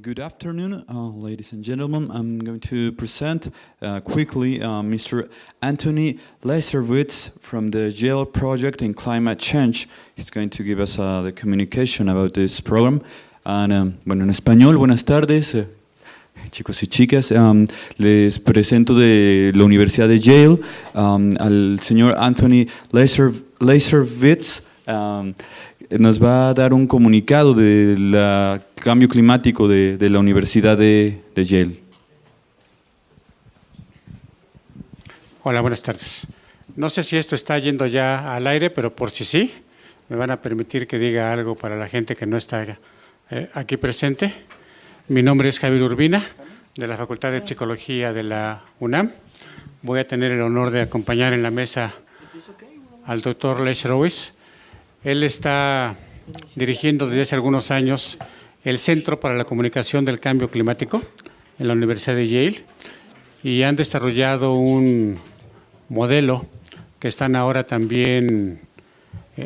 Good afternoon, ladies and gentlemen. I'm going to present quickly Mr. Anthony Leiserowitz from the Yale Project in Climate Change. He's going to give us the communication about this program. And, bueno, en español, buenas tardes, chicos y chicas. Les presento de la Universidad de Yale al señor Anthony Leiserowitz. Nos va a dar un comunicado del cambio climático de la Universidad de Yale. Hola, buenas tardes. No sé si esto está yendo ya al aire, pero por si sí, me van a permitir que diga algo para la gente que no está aquí presente. Mi nombre es Javier Urbina, de la Facultad de Psicología de la UNAM. Voy a tener el honor de acompañar en la mesa al doctor Leiserowitz. Él está dirigiendo desde hace algunos años el Centro para la Comunicación del Cambio Climático en la Universidad de Yale y han desarrollado un modelo que están ahora también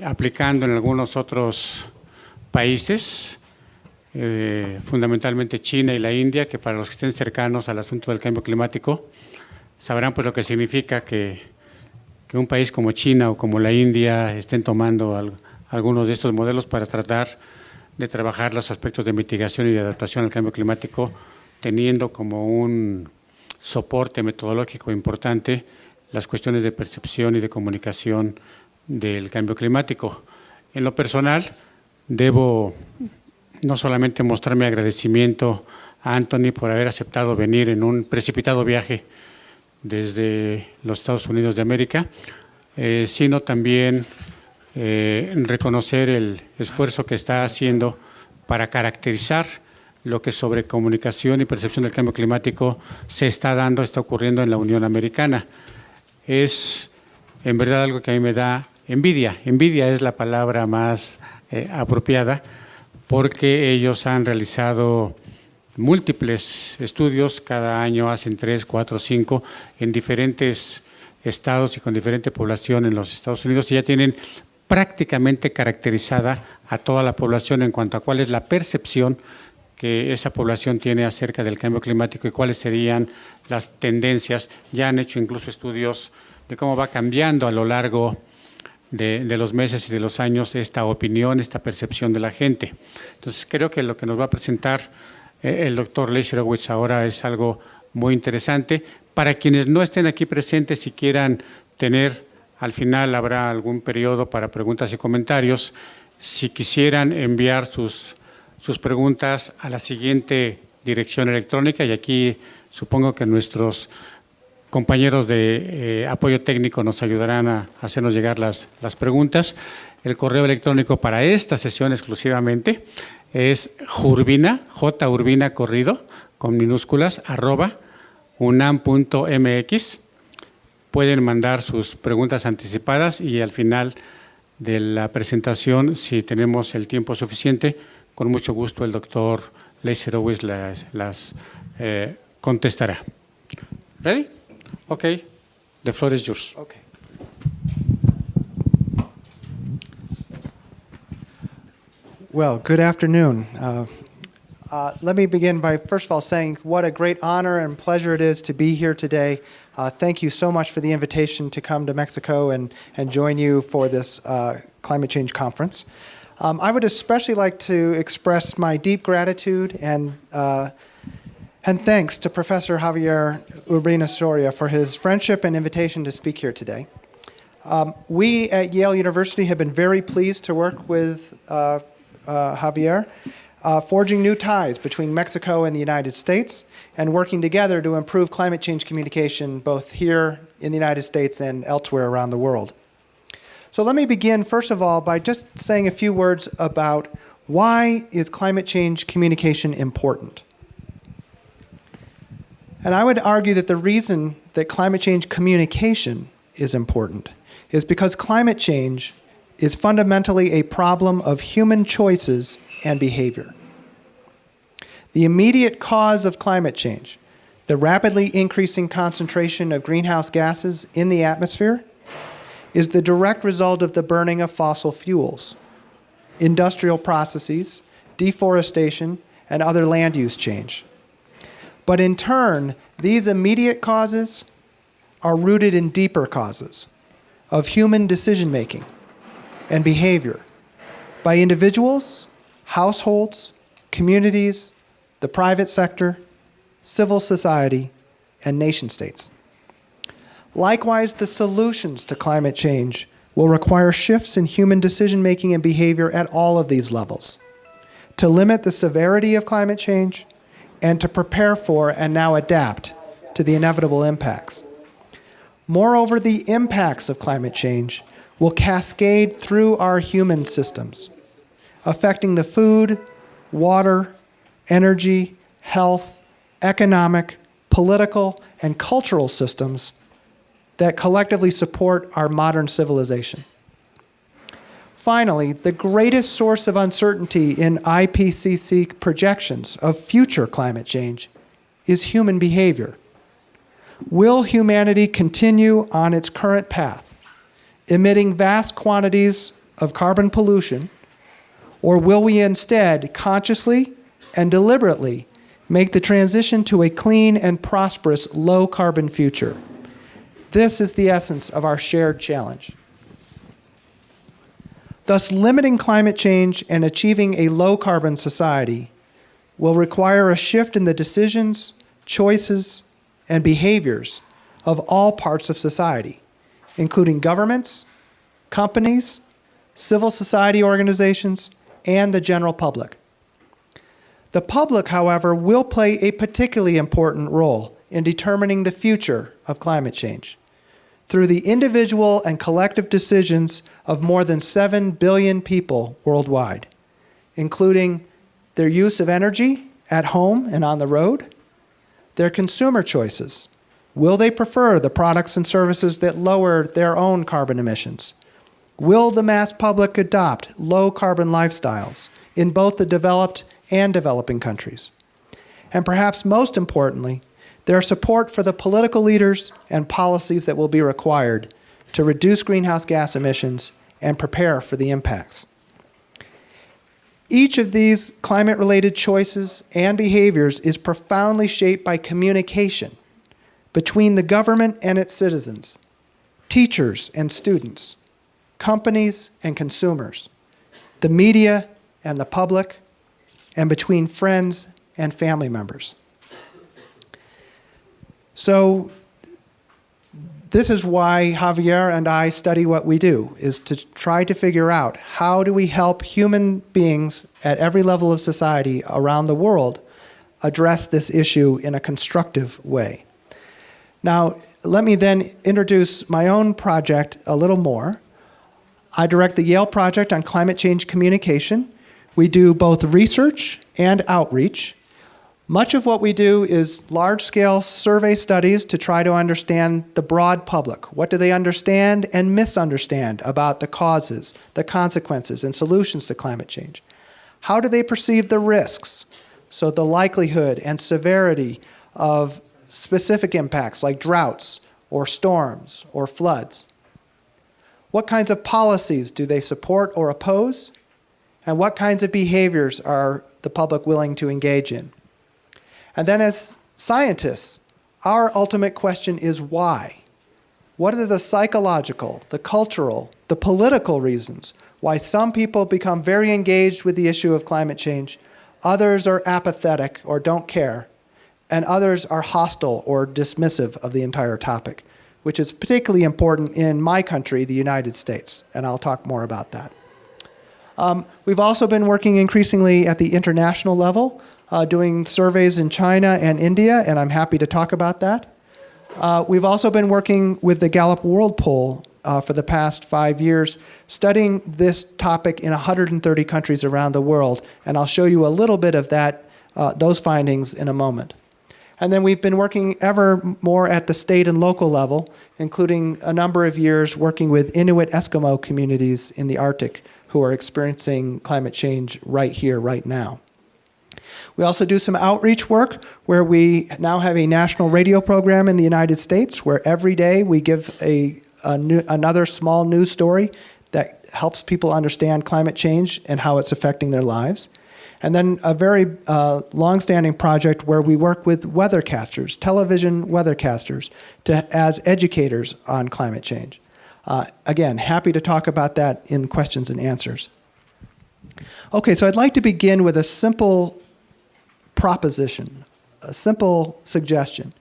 aplicando en algunos otros países, fundamentalmente China y la India, que para los que estén cercanos al asunto del cambio climático sabrán pues lo que significa que un país como China o como la India estén tomando algunos de estos modelos para tratar de trabajar los aspectos de mitigación y de adaptación al cambio climático, teniendo como un soporte metodológico importante las cuestiones de percepción y de comunicación del cambio climático. En lo personal, debo no solamente mostrar mi agradecimiento a Anthony por haber aceptado venir en un precipitado viaje desde los Estados Unidos de América, sino también reconocer el esfuerzo que está haciendo para caracterizar lo que sobre comunicación y percepción del cambio climático se está dando, está ocurriendo en la Unión Americana. Es en verdad algo que a mí me da envidia. Envidia es la palabra más apropiada, porque ellos han realizado múltiples estudios, cada año hacen 3, 4, 5, en diferentes estados y con diferente población en los Estados Unidos, y ya tienen prácticamente caracterizada a toda la población en cuanto a cuál es la percepción que esa población tiene acerca del cambio climático y cuáles serían las tendencias. Ya han hecho incluso estudios de cómo va cambiando a lo largo de los meses y de los años esta opinión, esta percepción de la gente. Entonces, creo que lo que nos va a presentar el doctor Leiserowitz ahora es algo muy interesante. Para quienes no estén aquí presentes y quieran tener, al final habrá algún periodo para preguntas y comentarios. Si quisieran enviar sus preguntas a la siguiente dirección electrónica, y aquí supongo que nuestros compañeros de apoyo técnico nos ayudarán a hacernos llegar las preguntas. El correo electrónico para esta sesión exclusivamente es jurbina, jurbina corrido, con minúsculas, @unam.mx. Pueden mandar sus preguntas anticipadas y al final de la presentación, si tenemos el tiempo suficiente, con mucho gusto el doctor Leiserowitz las contestará. ¿Ready? Okay, the floor is yours. Okay. Well, good afternoon. Let me begin by, first of all, saying what a great honor and pleasure it is to be here today. Thank you so much for the invitation to come to Mexico and join you for this climate change conference. I would especially like to express my deep gratitude and thanks to Professor Javier Urbina Soria for his friendship and invitation to speak here today. We at Yale University have been very pleased to work with Javier, forging new ties between Mexico and the United States and working together to improve climate change communication both here in the United States and elsewhere around the world. So let me begin, first of all, by just saying a few words about why is climate change communication important. And I would argue that the reason that climate change communication is important is because climate change is fundamentally a problem of human choices and behavior. The immediate cause of climate change, the rapidly increasing concentration of greenhouse gases in the atmosphere, is the direct result of the burning of fossil fuels, industrial processes, deforestation, and other land use change. But in turn, these immediate causes are rooted in deeper causes of human decision-making and behavior by individuals, households, communities, the private sector, civil society, and nation-states. Likewise, the solutions to climate change will require shifts in human decision-making and behavior at all of these levels to limit the severity of climate change and to prepare for and now adapt to the inevitable impacts. Moreover, the impacts of climate change will cascade through our human systems, affecting the food, water, energy, health, economic, political, and cultural systems that collectively support our modern civilization. Finally, the greatest source of uncertainty in IPCC projections of future climate change is human behavior. Will humanity continue on its current path, emitting vast quantities of carbon pollution, or will we instead consciously and deliberately make the transition to a clean and prosperous low-carbon future? This is the essence of our shared challenge. Thus, limiting climate change and achieving a low-carbon society will require a shift in the decisions, choices, and behaviors of all parts of society, including governments, companies, civil society organizations, and the general public. The public, however, will play a particularly important role in determining the future of climate change through the individual and collective decisions of more than 7 billion people worldwide, including their use of energy at home and on the road, their consumer choices. Will they prefer the products and services that lower their own carbon emissions? Will the mass public adopt low-carbon lifestyles in both the developed and developing countries? And perhaps most importantly, their support for the political leaders and policies that will be required to reduce greenhouse gas emissions and prepare for the impacts. Each of these climate-related choices and behaviors is profoundly shaped by communication between the government and its citizens, teachers and students, companies and consumers, the media and the public, and between friends and family members. So this is why Javier and I study what we do, is to try to figure out how do we help human beings at every level of society around the world address this issue in a constructive way. Now, let me then introduce my own project a little more. I direct the Yale Project on Climate Change Communication. We do both research and outreach. Much of what we do is large-scale survey studies to try to understand the broad public. What do they understand and misunderstand about the causes, the consequences, and solutions to climate change? How do they perceive the risks? So the likelihood and severity of specific impacts like droughts or storms or floods. What kinds of policies do they support or oppose? And what kinds of behaviors are the public willing to engage in? And then as scientists, our ultimate question is why? What are the psychological, the cultural, the political reasons why some people become very engaged with the issue of climate change, others are apathetic or don't care, and others are hostile or dismissive of the entire topic, which is particularly important in my country, the United States, and I'll talk more about that. We've also been working increasingly at the international level, doing surveys in China and India, and I'm happy to talk about that. We've also been working with the Gallup World Poll for the past 5 years, studying this topic in 130 countries around the world, and I'll show you a little bit of that, those findings in a moment. And then we've been working ever more at the state and local level, including a number of years working with Inuit Eskimo communities in the Arctic who are experiencing climate change right here, right now. We also do some outreach work where we now have a national radio program in the United States where every day we give another small news story that helps people understand climate change and how it's affecting their lives. And then a very long-standing project where we work with weathercasters, television weathercasters, as educators on climate change. Again, happy to talk about that in questions and answers. Okay, so I'd like to begin with a simple proposition, a simple suggestion.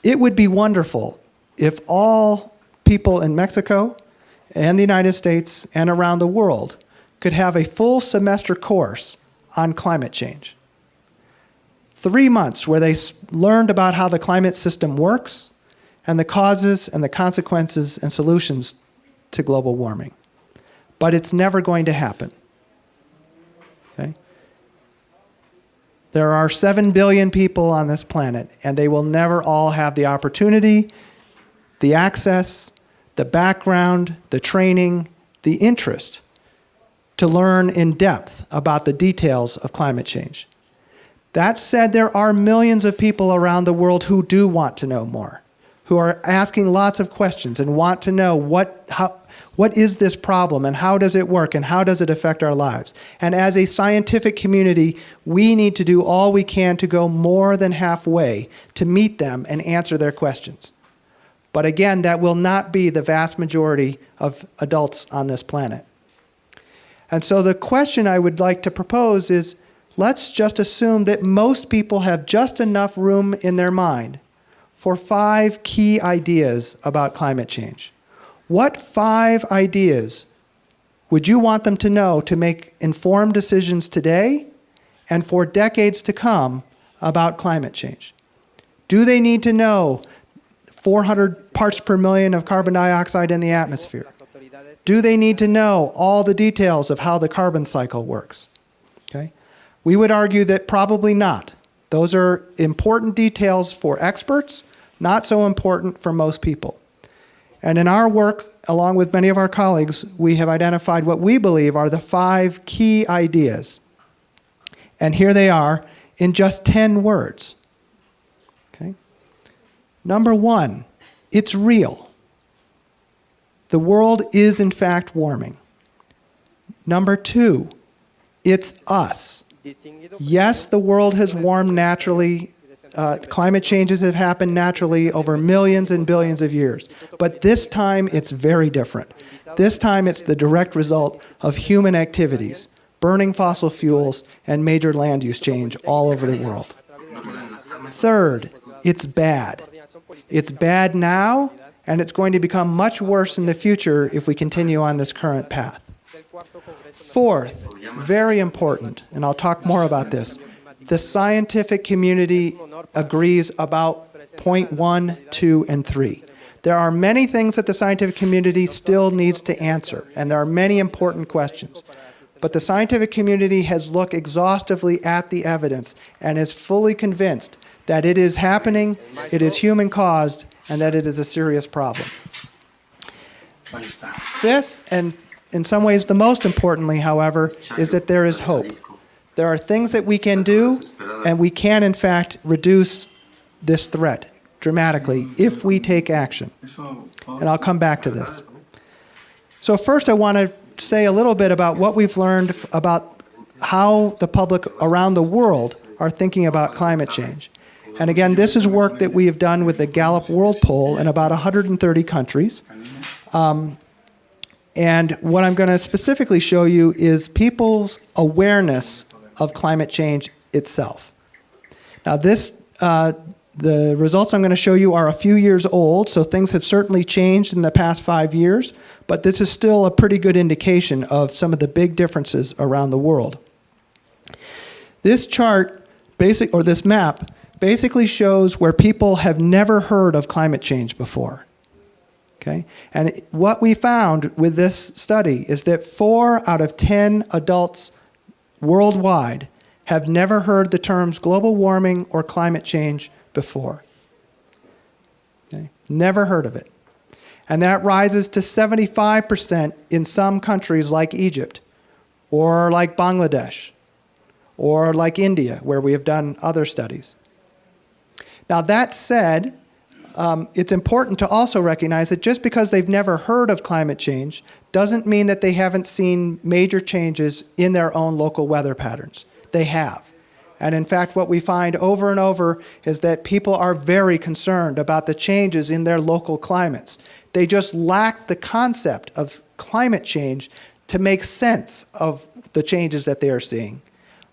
It would be wonderful if all people in Mexico and the United States and around the world could have a full semester course on climate change. 3 months where they learned about how the climate system works and the causes and the consequences and solutions to global warming. But it's never going to happen. Okay? There are 7 billion people on this planet, and they will never all have the opportunity, the access, the background, the training, the interest to learn in depth about the details of climate change. That said, there are millions of people around the world who do want to know more, who are asking lots of questions and want to know what is this problem and how does it work and how does it affect our lives. And as a scientific community, we need to do all we can to go more than halfway to meet them and answer their questions. But again, that will not be the vast majority of adults on this planet. And so the question I would like to propose is, let's just assume that most people have just enough room in their mind for 5 key ideas about climate change. What 5 ideas would you want them to know to make informed decisions today and for decades to come about climate change? Do they need to know 400 parts per million of carbon dioxide in the atmosphere? Do they need to know all the details of how the carbon cycle works? Okay? We would argue that probably not. Those are important details for experts, not so important for most people. And in our work, along with many of our colleagues, we have identified what we believe are the 5 key ideas. And here they are in just 10 words. Okay? Number 1, it's real. The world is in fact warming. Number 2, it's us. Yes, the world has warmed naturally. Climate changes have happened naturally over millions and billions of years. But this time it's very different. This time it's the direct result of human activities, burning fossil fuels and major land use change all over the world. Third, it's bad. It's bad now, and it's going to become much worse in the future if we continue on this current path. Fourth, very important, and I'll talk more about this, the scientific community agrees about point 1, 2, and 3. There are many things that the scientific community still needs to answer, and there are many important questions. But the scientific community has looked exhaustively at the evidence and is fully convinced that it is happening, it is human-caused, and that it is a serious problem. Fifth, and in some ways the most importantly, however, is that there is hope. There are things that we can do, and we can, in fact, reduce this threat dramatically if we take action. And I'll come back to this. So first I want to say a little bit about what we've learned about how the public around the world are thinking about climate change. And again, this is work that we have done with the Gallup World Poll in about 130 countries. And what I'm going to specifically show you is people's awareness of climate change itself. Now the results I'm going to show you are a few years old, so things have certainly changed in the past 5 years, but this is still a pretty good indication of some of the big differences around the world. This chart, this map, basically shows where people have never heard of climate change before. Okay? And what we found with this study is that 4 out of 10 adults worldwide have never heard the terms global warming or climate change before. Okay? Never heard of it. And that rises to 75% in some countries like Egypt, or like Bangladesh, or like India, where we have done other studies. Now that said, it's important to also recognize that just because they've never heard of climate change doesn't mean that they haven't seen major changes in their own local weather patterns. they have. And in fact, what we find over and over is that people are very concerned about the changes in their local climates. They just lack the concept of climate change to make sense of the changes that they are seeing,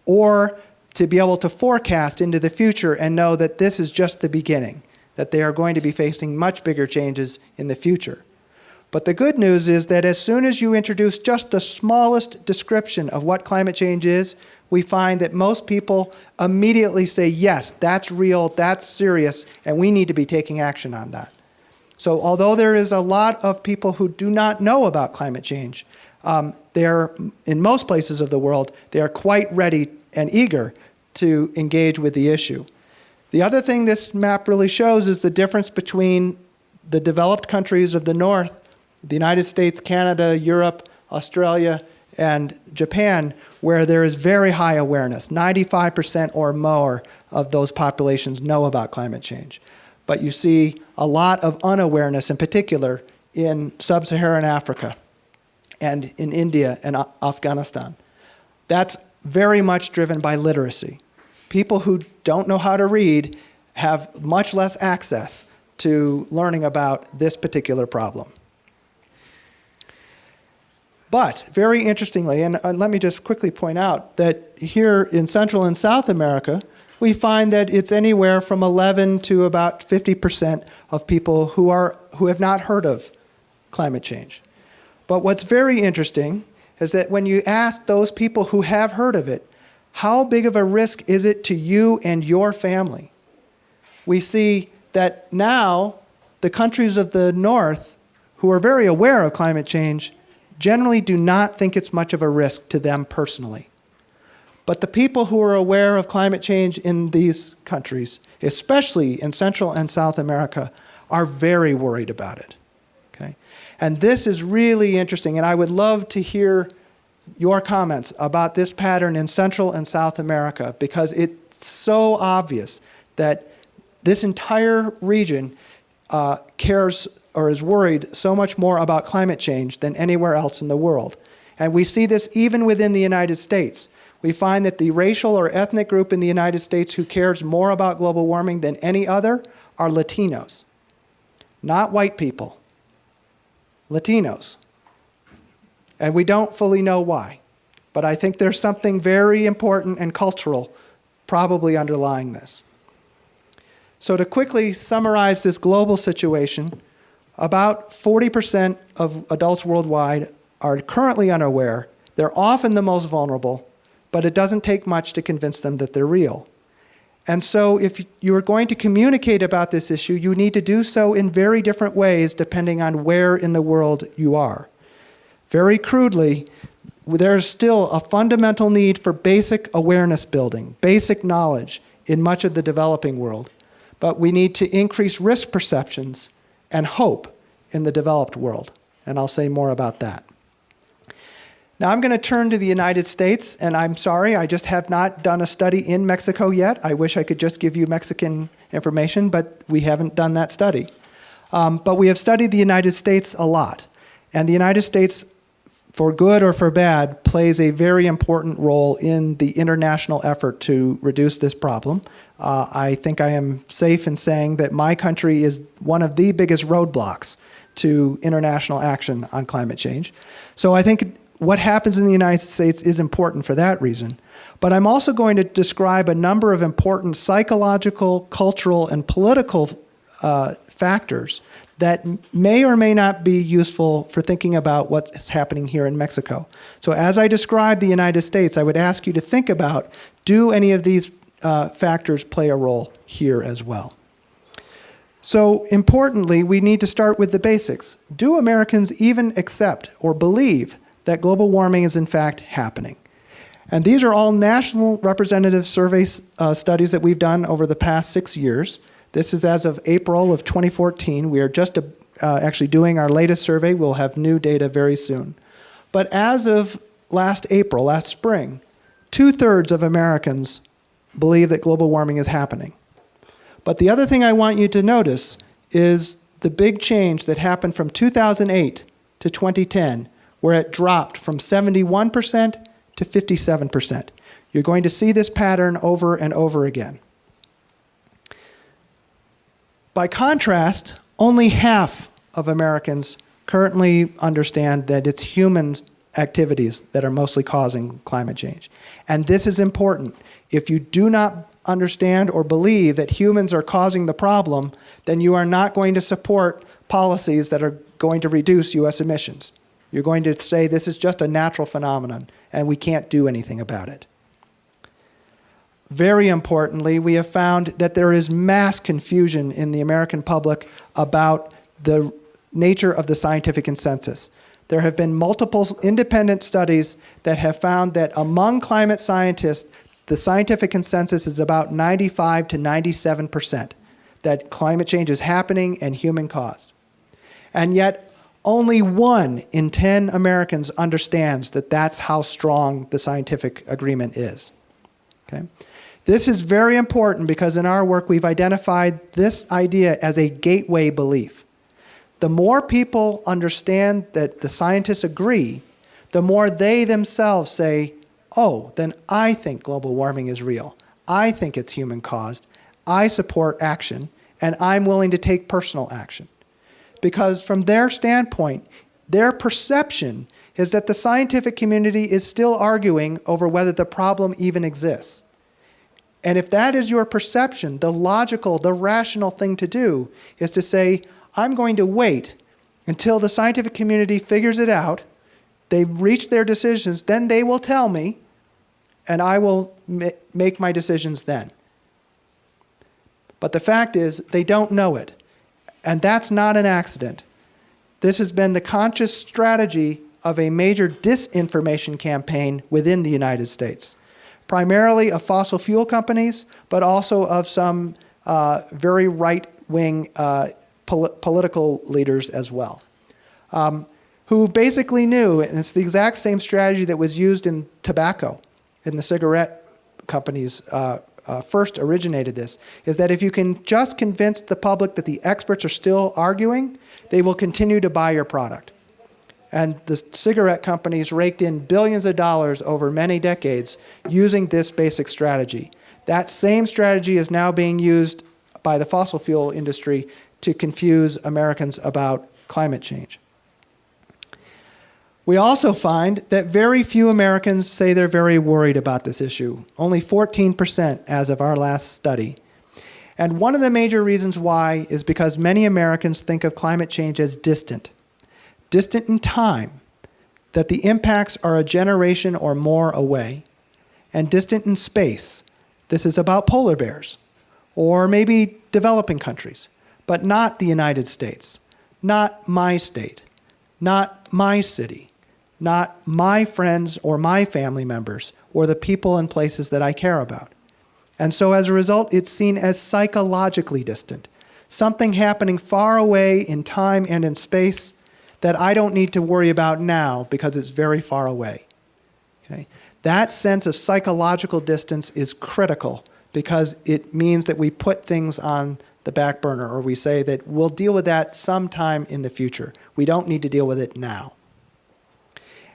or to be able to forecast into the future and know that this is just the beginning, that they are going to be facing much bigger changes in the future. But the good news is that as soon as you introduce just the smallest description of what climate change is, we find that most people immediately say, yes, that's real, that's serious, and we need to be taking action on that. So although there is a lot of people who do not know about climate change, in most places of the world, they are quite ready and eager to engage with the issue. The other thing this map really shows is the difference between the developed countries of the North, the United States, Canada, Europe, Australia, and Japan, where there is very high awareness. 95% or more of those populations know about climate change. But you see a lot of unawareness, in particular in sub-Saharan Africa and in India and Afghanistan. That's very much driven by literacy. People who don't know how to read have much less access to learning about this particular problem. But very interestingly, and let me just quickly point out that here in Central and South America, we find that it's anywhere from 11 to about 50% of people who have not heard of climate change. But what's very interesting is that when you ask those people who have heard of it, how big of a risk is it to you and your family? We see that now the countries of the North, who are very aware of climate change, generally do not think it's much of a risk to them personally. But the people who are aware of climate change in these countries, especially in Central and South America, are very worried about it. Okay? And this is really interesting, and I would love to hear your comments about this pattern in Central and South America, because it's so obvious that this entire region cares or is worried so much more about climate change than anywhere else in the world. And we see this even within the United States. We find that the racial or ethnic group in the United States who cares more about global warming than any other are Latinos. Not white people, Latinos. And we don't fully know why. But I think there's something very important and cultural probably underlying this. So to quickly summarize this global situation, about 40% of adults worldwide are currently unaware. They're often the most vulnerable, but it doesn't take much to convince them that they're real. And so if you're going to communicate about this issue, you need to do so in very different ways depending on where in the world you are. Very crudely, there's still a fundamental need for basic awareness building, basic knowledge in much of the developing world. But we need to increase risk perceptions and hope in the developed world. And I'll say more about that. Now I'm going to turn to the United States, and I'm sorry, I just have not done a study in Mexico yet. I wish I could just give you Mexican information, but we haven't done that study. But we have studied the United States a lot. And the United States, for good or for bad, plays a very important role in the international effort to reduce this problem. I think I am safe in saying that my country is one of the biggest roadblocks to international action on climate change. So I think what happens in the United States is important for that reason. But I'm also going to describe a number of important psychological, cultural, and political factors that may or may not be useful for thinking about what's happening here in Mexico. So as I describe the United States, I would ask you to think about, do any of these factors play a role here as well? So importantly, we need to start with the basics. Do Americans even accept or believe that global warming is in fact happening? And these are all national representative survey studies that we've done over the past 6 years. This is as of April of 2014. We are just actually doing our latest survey. We'll have new data very soon. But as of last April, last spring, 2/3 of Americans believe that global warming is happening. But the other thing I want you to notice is the big change that happened from 2008 to 2010, where it dropped from 71% to 57%. You're going to see this pattern over and over again. By contrast, only half of Americans currently understand that it's human activities that are mostly causing climate change. And this is important. If you do not understand or believe that humans are causing the problem, then you are not going to support policies that are going to reduce U.S. emissions. You're going to say this is just a natural phenomenon and we can't do anything about it. Very importantly, we have found that there is mass confusion in the American public about the nature of the scientific consensus. There have been multiple independent studies that have found that among climate scientists, the scientific consensus is about 95 to 97% that climate change is happening and human caused. And yet, only 1 in 10 Americans understands that that's how strong the scientific agreement is. Okay? This is very important because in our work we've identified this idea as a gateway belief. The more people understand that the scientists agree, the more they themselves say, oh, then I think global warming is real. I think it's human caused. I support action, and I'm willing to take personal action. Because from their standpoint, their perception is that the scientific community is still arguing over whether the problem even exists. And if that is your perception, the logical, the rational thing to do is to say, I'm going to wait until the scientific community figures it out, they've reached their decisions, then they will tell me, and I will make my decisions then. But the fact is, they don't know it. And that's not an accident. This has been the conscious strategy of a major disinformation campaign within the United States, primarily of fossil fuel companies, but also of some very right-wing political leaders as well, who basically knew, and it's the exact same strategy that was used in tobacco, in the cigarette companies first originated this, is that if you can just convince the public that the experts are still arguing, they will continue to buy your product. And the cigarette companies raked in billions of dollars over many decades using this basic strategy. That same strategy is now being used by the fossil fuel industry to confuse Americans about climate change. We also find that very few Americans say they're very worried about this issue, only 14% as of our last study. And one of the major reasons why is because many Americans think of climate change as distant in time, that the impacts are a generation or more away, and distant in space. This is about polar bears, or maybe developing countries, but not the United States, not my state, not my city, not my friends or my family members, or the people and places that I care about. And so as a result, it's seen as psychologically distant, something happening far away in time and in space that I don't need to worry about now because it's very far away. Okay? That sense of psychological distance is critical because it means that we put things on the back burner, or we say that we'll deal with that sometime in the future. We don't need to deal with it now.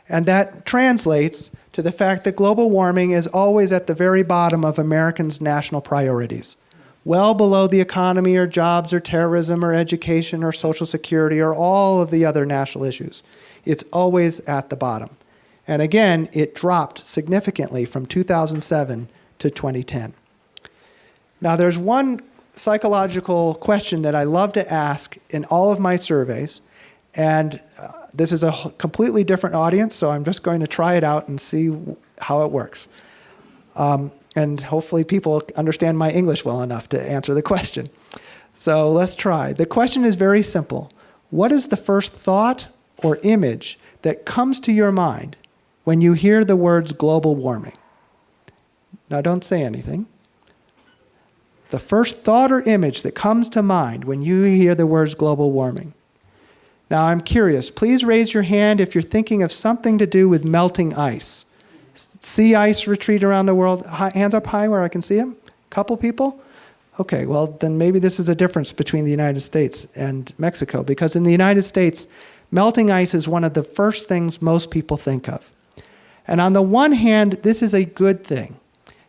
And that translates to the fact that global warming is always at the very bottom of Americans' national priorities, well below the economy or jobs or terrorism or education or social security or all of the other national issues. It's always at the bottom. And again, it dropped significantly from 2007 to 2010. Now, there's one psychological question that I love to ask in all of my surveys, and this is a completely different audience, so I'm just going to try it out and see how it works. And hopefully people understand my English well enough to answer the question. So let's try. The question is very simple. What is the first thought or image that comes to your mind when you hear the words global warming? Now don't say anything. The first thought or image that comes to mind when you hear the words global warming. Now I'm curious, please raise your hand if you're thinking of something to do with melting ice. Sea ice retreat around the world. Hands up high where I can see them. Couple people? Okay, well then maybe this is a difference between the United States and Mexico, because in the United States, melting ice is one of the first things most people think of. And on the one hand, this is a good thing.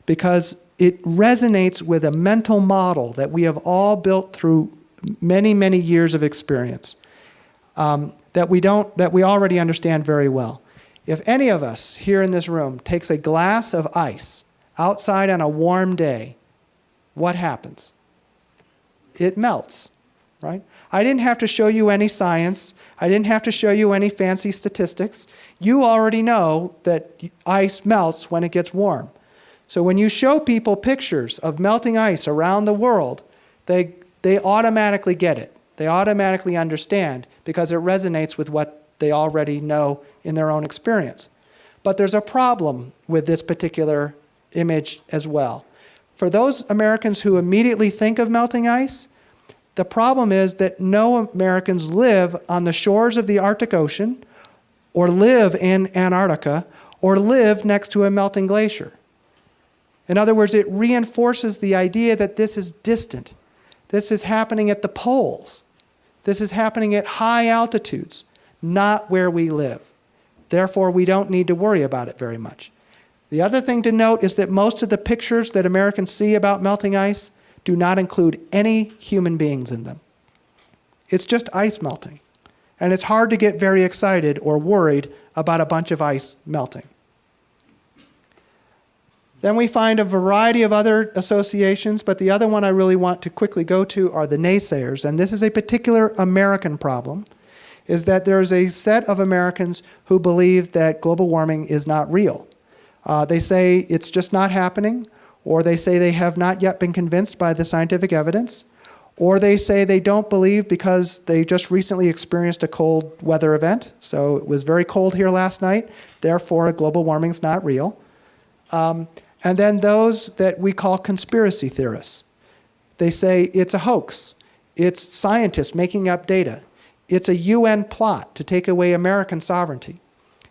because it resonates with a mental model that we have all built through many, many years of experience that we already understand very well. If any of us here in this room takes a glass of ice outside on a warm day, what happens? It melts, right? I didn't have to show you any science. I didn't have to show you any fancy statistics. You already know that ice melts when it gets warm. So when you show people pictures of melting ice around the world, they automatically get it. They automatically understand because it resonates with what they already know in their own experience. But there's a problem with this particular image as well. For those Americans who immediately think of melting ice, the problem is that no Americans live on the shores of the Arctic Ocean, or live in Antarctica, or live next to a melting glacier. In other words, it reinforces the idea that this is distant. This is happening at the poles. This is happening at high altitudes, not where we live. Therefore, we don't need to worry about it very much. The other thing to note is that most of the pictures that Americans see about melting ice do not include any human beings in them. It's just ice melting. And it's hard to get very excited or worried about a bunch of ice melting. Then we find a variety of other associations, but the other one I really want to quickly go to are the naysayers. And this is a particular American problem, is that there's a set of Americans who believe that global warming is not real. They say it's just not happening, or they say they have not yet been convinced by the scientific evidence, or they say they don't believe because they just recently experienced a cold weather event. So it was very cold here last night, therefore global warming is not real. And then those that we call conspiracy theorists. They say it's a hoax. It's scientists making up data. It's a UN plot to take away American sovereignty.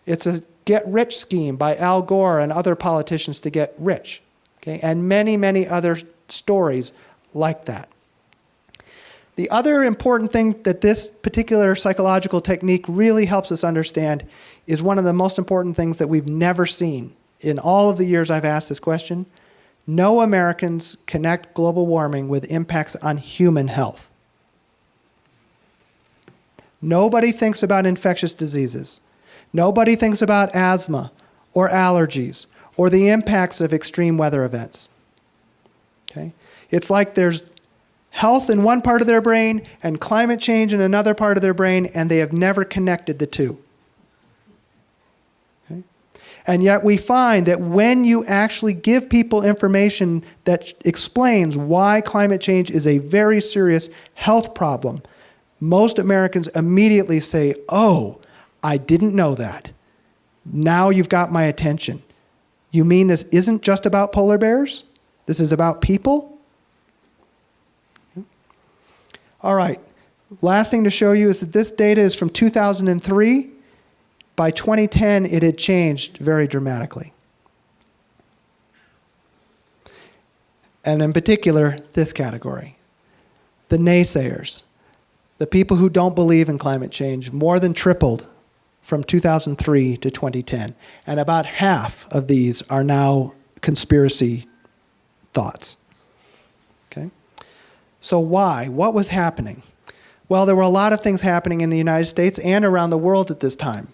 It's a get-rich scheme by Al Gore and other politicians to get rich. Okay? And many, many other stories like that. The other important thing that this particular psychological technique really helps us understand is one of the most important things that we've never seen in all of the years I've asked this question. No Americans connect global warming with impacts on human health. Nobody thinks about infectious diseases. Nobody thinks about asthma or allergies or the impacts of extreme weather events. Okay? It's like there's health in one part of their brain and climate change in another part of their brain, and they have never connected the two. Okay? And yet we find that when you actually give people information that explains why climate change is a very serious health problem, most Americans immediately say, "Oh, I didn't know that. Now you've got my attention. You mean this isn't just about polar bears? This is about people?" All right. Last thing to show you is that this data is from 2003. By 2010, it had changed very dramatically. And in particular, this category, the naysayers, the people who don't believe in climate change, more than tripled from 2003 to 2010. And about half of these are now conspiracy thoughts. Okay? So why? What was happening? Well, there were a lot of things happening in the United States and around the world at this time.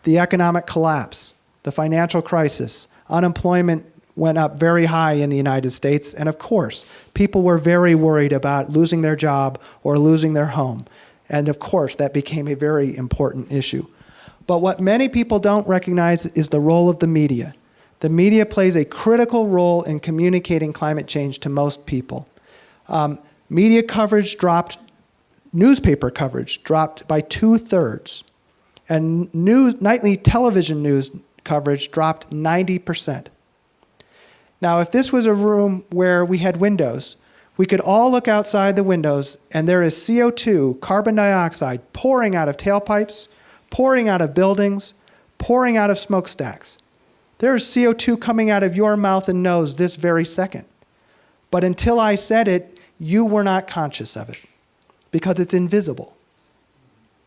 The economic collapse, the financial crisis, unemployment went up very high in the United States, and of course, people were very worried about losing their job or losing their home. And of course, that became a very important issue. But what many people don't recognize is the role of the media. The media plays a critical role in communicating climate change to most people. Media coverage dropped, newspaper coverage dropped by 2/3. And nightly television news coverage dropped 90%. Now, if this was a room where we had windows, we could all look outside the windows and there is CO2, carbon dioxide, pouring out of tailpipes, pouring out of buildings, pouring out of smokestacks. There is CO2 coming out of your mouth and nose this very second. But until I said it, you were not conscious of it because it's invisible.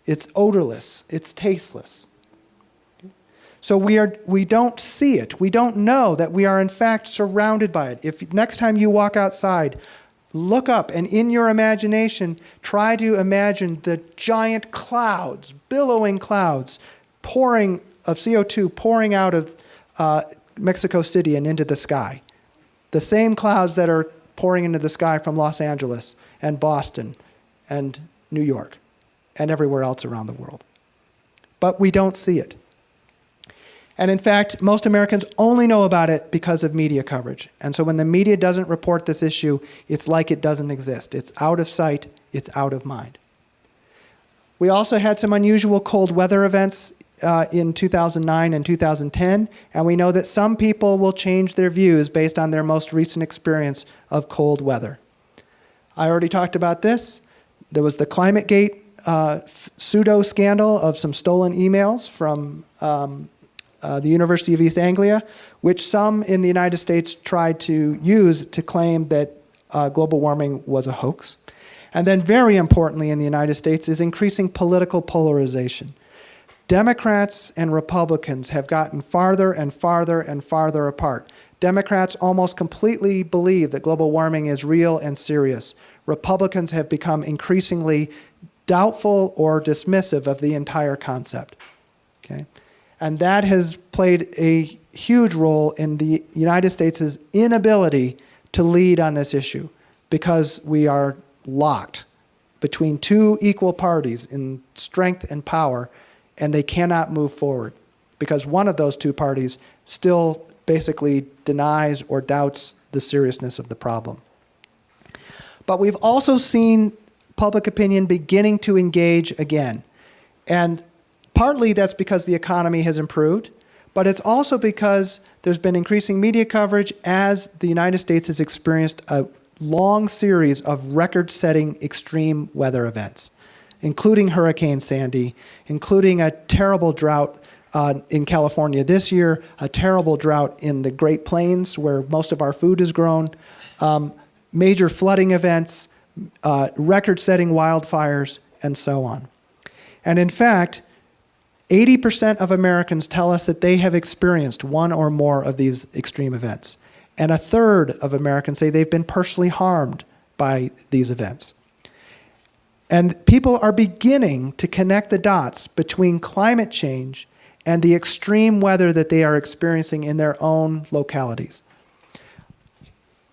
It's odorless. It's tasteless. So we don't see it. We don't know that we are in fact surrounded by it. If next time you walk outside, look up and in your imagination, try to imagine the giant clouds, billowing clouds, pouring of CO2 pouring out of Mexico City and into the sky. The same clouds that are pouring into the sky from Los Angeles and Boston and New York and everywhere else around the world. But we don't see it. And in fact, most Americans only know about it because of media coverage. And so when the media doesn't report this issue, it's like it doesn't exist. It's out of sight, it's out of mind. We also had some unusual cold weather events in 2009 and 2010, and we know that some people will change their views based on their most recent experience of cold weather. I already talked about this. There was the ClimateGate pseudo-scandal of some stolen emails from the University of East Anglia, which some in the United States tried to use to claim that global warming was a hoax. And then very importantly in the United States is increasing political polarization. Democrats and Republicans have gotten farther and farther and farther apart. Democrats almost completely believe that global warming is real and serious. Republicans have become increasingly doubtful or dismissive of the entire concept. Okay? And that has played a huge role in the United States' inability to lead on this issue because we are locked between two equal parties in strength and power, and they cannot move forward because one of those two parties still basically denies or doubts the seriousness of the problem. But we've also seen public opinion beginning to engage again. And partly that's because the economy has improved, but it's also because there's been increasing media coverage as the United States has experienced a long series of record-setting extreme weather events, including Hurricane Sandy, including a terrible drought in California this year, a terrible drought in the Great Plains where most of our food is grown, major flooding events, record-setting wildfires, and so on. And in fact, 80% of Americans tell us that they have experienced one or more of these extreme events. And a third of Americans say they've been personally harmed by these events. And people are beginning to connect the dots between climate change and the extreme weather that they are experiencing in their own localities.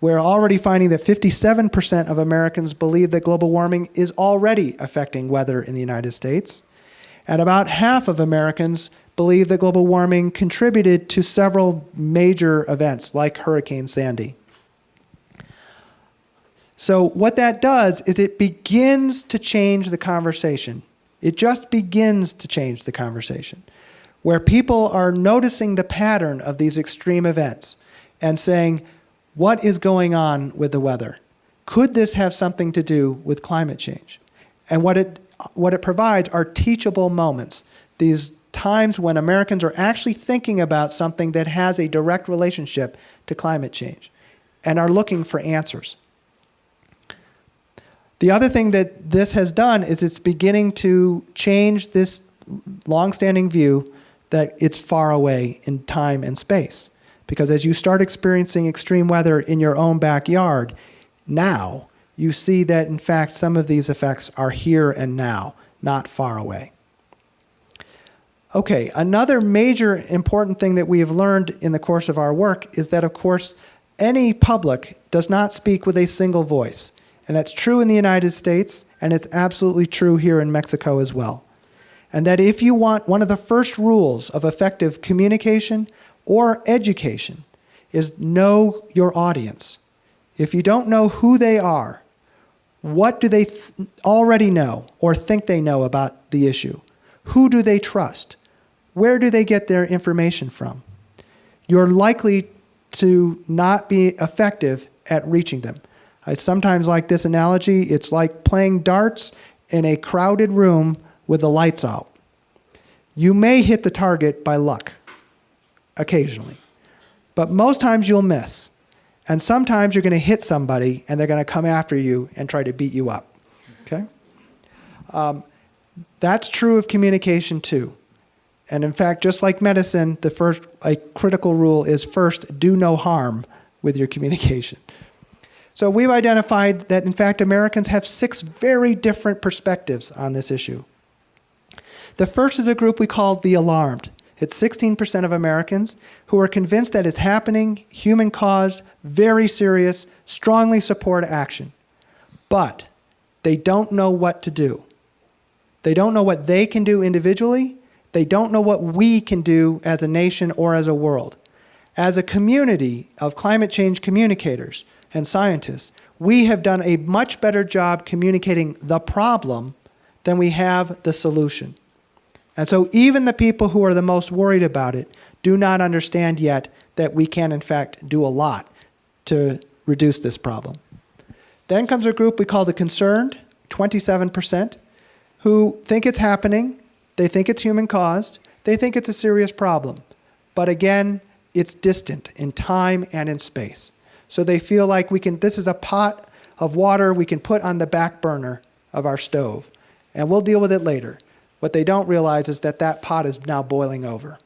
We're already finding that 57% of Americans believe that global warming is already affecting weather in the United States. And about half of Americans believe that global warming contributed to several major events like Hurricane Sandy. So what that does is it begins to change the conversation. It just begins to change the conversation, where people are noticing the pattern of these extreme events and saying, what is going on with the weather? Could this have something to do with climate change? And what it provides are teachable moments, these times when Americans are actually thinking about something that has a direct relationship to climate change and are looking for answers. The other thing that this has done is it's beginning to change this longstanding view that it's far away in time and space. Because as you start experiencing extreme weather in your own backyard, now you see that in fact some of these effects are here and now, not far away. Okay, another major important thing that we have learned in the course of our work is that, of course, any public does not speak with a single voice. And that's true in the United States, and it's absolutely true here in Mexico as well. And that if you want, one of the first rules of effective communication or education is know your audience. If you don't know who they are, what do they already know or think they know about the issue? Who do they trust? Where do they get their information from? You're likely to not be effective at reaching them. I sometimes like this analogy. It's like playing darts in a crowded room with the lights out. You may hit the target by luck, occasionally, but most times you'll miss. And sometimes you're going to hit somebody and they're going to come after you and try to beat you up. Okay? That's true of communication too. And in fact, just like medicine, a critical rule is first, do no harm with your communication. So we've identified that, in fact, Americans have 6 very different perspectives on this issue. The first is a group we call the alarmed. It's 16% of Americans who are convinced that it's happening, human-caused, very serious, strongly support action. But they don't know what to do. They don't know what they can do individually. They don't know what we can do as a nation or as a world. As a community of climate change communicators and scientists, we have done a much better job communicating the problem than we have the solution. And so even the people who are the most worried about it do not understand yet that we can, in fact, do a lot to reduce this problem. Then comes a group we call the concerned, 27%, who think it's happening, they think it's human-caused, they think it's a serious problem. But again, it's distant in time and in space. So they feel like this is a pot of water we can put on the back burner of our stove, and we'll deal with it later. What they don't realize is that that pot is now boiling over.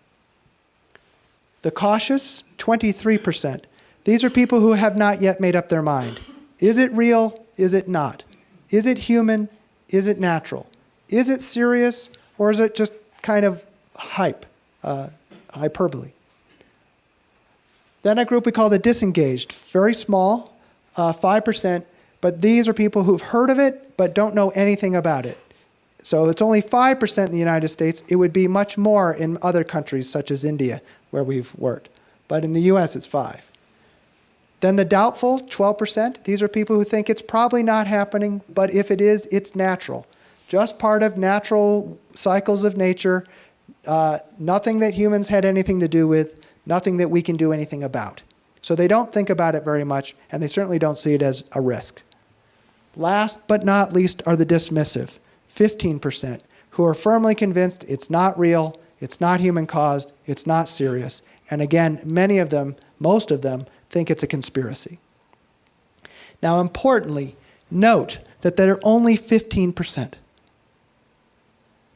The cautious, 23%. These are people who have not yet made up their mind. Is it real? Is it not? Is it human? Is it natural? Is it serious? Or is it just kind of hyperbole? Then a group we call the disengaged, very small, 5%, but these are people who've heard of it but don't know anything about it. So it's only 5% in the United States. It would be much more in other countries such as India, where we've worked. But in the US, it's 5%. Then the doubtful, 12%. These are people who think it's probably not happening, but if it is, it's natural. Just part of natural cycles of nature, nothing that humans had anything to do with, nothing that we can do anything about. So they don't think about it very much, and they certainly don't see it as a risk. Last but not least are the dismissive, 15%, who are firmly convinced it's not real, it's not human-caused, it's not serious. And again, many of them, most of them, think it's a conspiracy. Now, importantly, note that they're only 15%.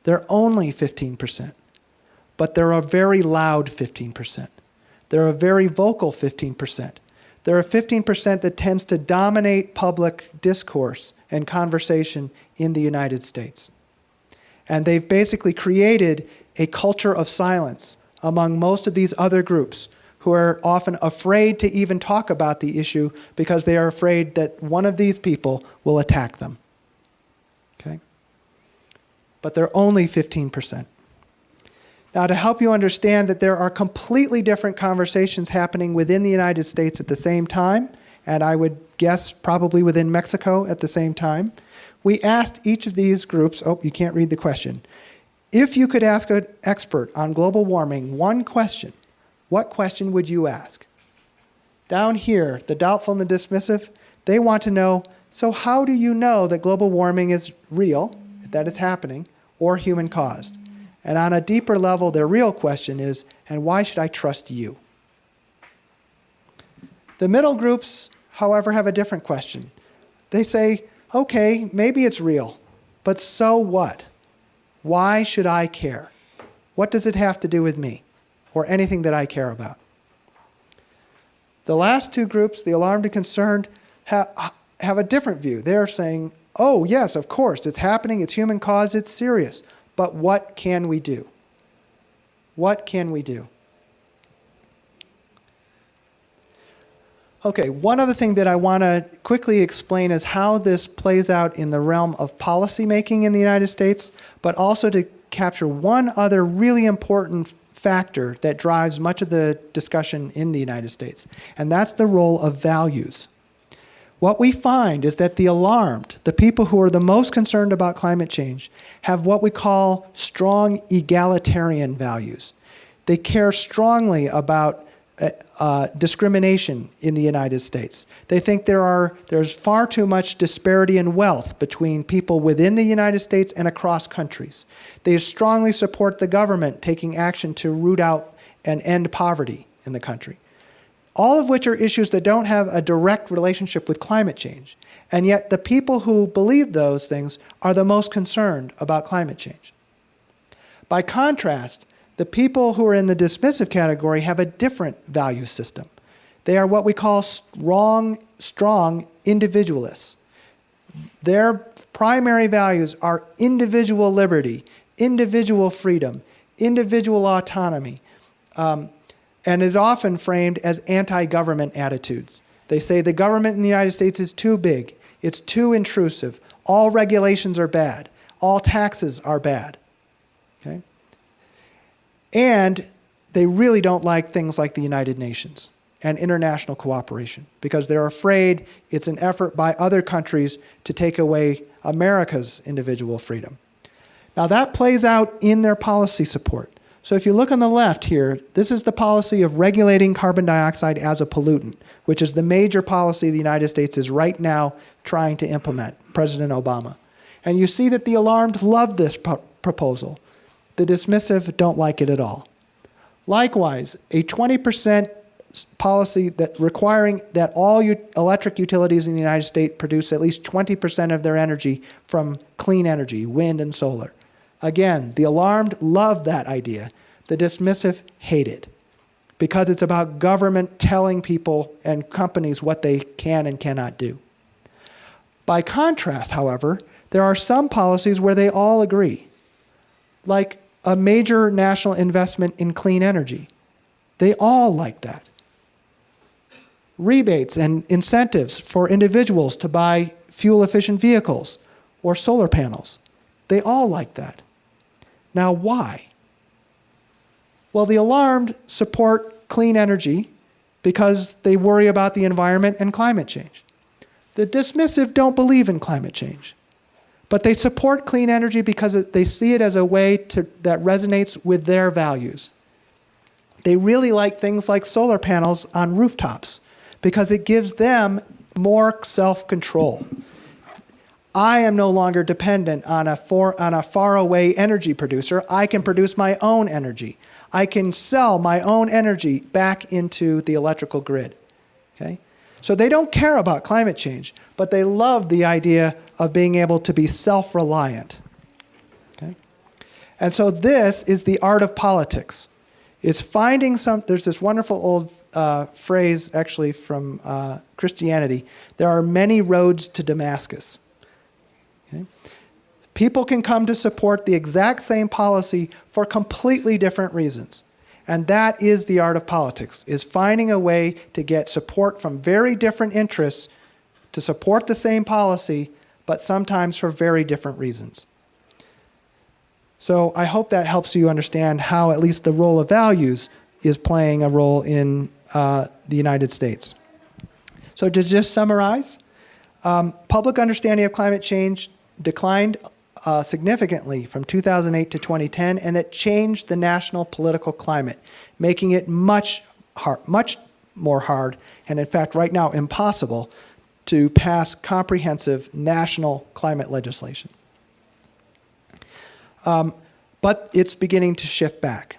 They're only 15%. But they're a very loud 15%. They're a very vocal 15%. They're a 15% that tends to dominate public discourse and conversation in the United States. And they've basically created a culture of silence among most of these other groups who are often afraid to even talk about the issue because they are afraid that one of these people will attack them. Okay? But they're only 15%. Now, to help you understand that there are completely different conversations happening within the United States at the same time, and I would guess probably within Mexico at the same time, we asked each of these groups, oh, you can't read the question. If you could ask an expert on global warming one question, what question would you ask? Down here, the doubtful and the dismissive, they want to know, so how do you know that global warming is real, that is happening, or human-caused? And on a deeper level, their real question is, and why should I trust you? The middle groups, however, have a different question. They say, okay, maybe it's real, but so what? Why should I care? What does it have to do with me or anything that I care about? The last two groups, the alarmed and concerned, have a different view. They're saying, oh, yes, of course, it's happening, it's human caused, it's serious. But what can we do? What can we do? Okay, one other thing that I want to quickly explain is how this plays out in the realm of policy making in the United States, but also to capture one other really important factor that drives much of the discussion in the United States, and that's the role of values. What we find is that the alarmed, the people who are the most concerned about climate change, have what we call strong egalitarian values. They care strongly about discrimination in the United States. They think there's far too much disparity in wealth between people within the United States and across countries. They strongly support the government taking action to root out and end poverty in the country. All of which are issues that don't have a direct relationship with climate change. And yet the people who believe those things are the most concerned about climate change. By contrast, The people who are in the dismissive category have a different value system. They are what we call strong individualists. Their primary values are individual liberty, individual freedom, individual autonomy, and is often framed as anti-government attitudes. They say the government in the United States is too big, it's too intrusive, all regulations are bad, all taxes are bad. Okay? And they really don't like things like the United Nations and international cooperation because they're afraid it's an effort by other countries to take away America's individual freedom. Now that plays out in their policy support. So if you look on the left here, this is the policy of regulating carbon dioxide as a pollutant, which is the major policy the United States is right now trying to implement, President Obama. And you see that the alarmed love this proposal. The dismissive don't like it at all. Likewise, a 20% policy that requiring that all electric utilities in the United States produce at least 20% of their energy from clean energy, wind and solar. Again, the alarmed love that idea. The dismissive hate it because it's about government telling people and companies what they can and cannot do. By contrast, however, there are some policies where they all agree, like a major national investment in clean energy. They all like that. Rebates and incentives for individuals to buy fuel-efficient vehicles or solar panels. They all like that. Now, why? Well, the alarmed support clean energy because they worry about the environment and climate change. The dismissive don't believe in climate change, but they support clean energy because they see it as a way that resonates with their values. They really like things like solar panels on rooftops because it gives them more self-control. I am no longer dependent on a faraway energy producer. I can produce my own energy. I can sell my own energy back into the electrical grid. Okay? So they don't care about climate change, but they love the idea of being able to be self-reliant. Okay? And so this is the art of politics. It's finding there's this wonderful old phrase actually from Christianity, there are many roads to Damascus. Okay? People can come to support the exact same policy for completely different reasons. And that is the art of politics, is finding a way to get support from very different interests to support the same policy, but sometimes for very different reasons. So I hope that helps you understand how at least the role of values is playing a role in the United States. So to just summarize, public understanding of climate change declined significantly from 2008 to 2010, and it changed the national political climate, making it much more hard, and in fact right now impossible, to pass comprehensive national climate legislation. But it's beginning to shift back.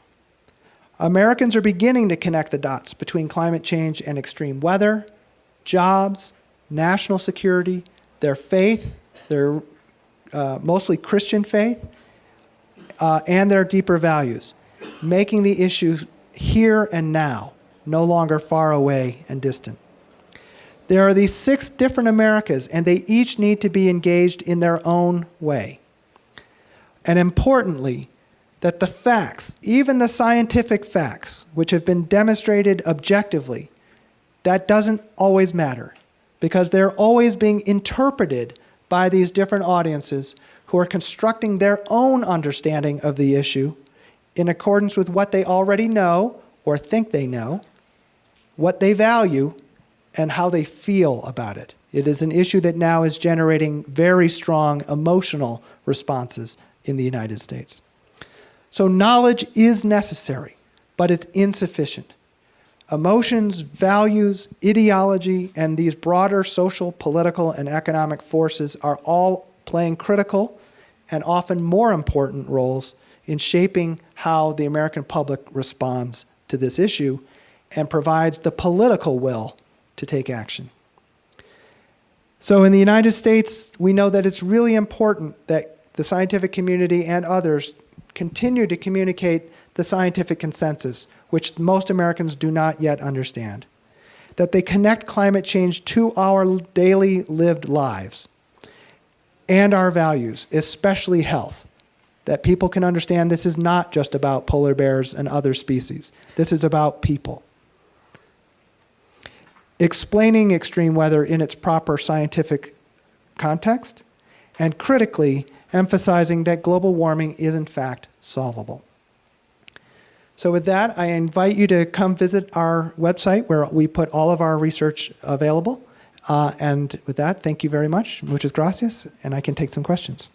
Americans are beginning to connect the dots between climate change and extreme weather, jobs, national security, their faith, their mostly Christian faith, and their deeper values, making the issue here and now, no longer far away and distant. There are these 6 different Americas, and they each need to be engaged in their own way. And importantly, that the facts, even the scientific facts, which have been demonstrated objectively, that doesn't always matter, because they're always being interpreted by these different audiences who are constructing their own understanding of the issue in accordance with what they already know or think they know, what they value, and how they feel about it. It is an issue that now is generating very strong emotional responses in the United States. So knowledge is necessary, but it's insufficient. Emotions, values, ideology, and these broader social, political, and economic forces are all playing critical and often more important roles in shaping how the American public responds to this issue and provides the political will to take action. So in the United States, we know that it's really important that the scientific community and others continue to communicate the scientific consensus, which most Americans do not yet understand. That they connect climate change to our daily lived lives and our values, especially health. That people can understand this is not just about polar bears and other species. This is about people. Explaining extreme weather in its proper scientific context, and critically emphasizing that global warming is in fact solvable. So with that, I invite you to come visit our website where we put all of our research available. And with that, thank you very much. Muchas gracias, and I can take some questions.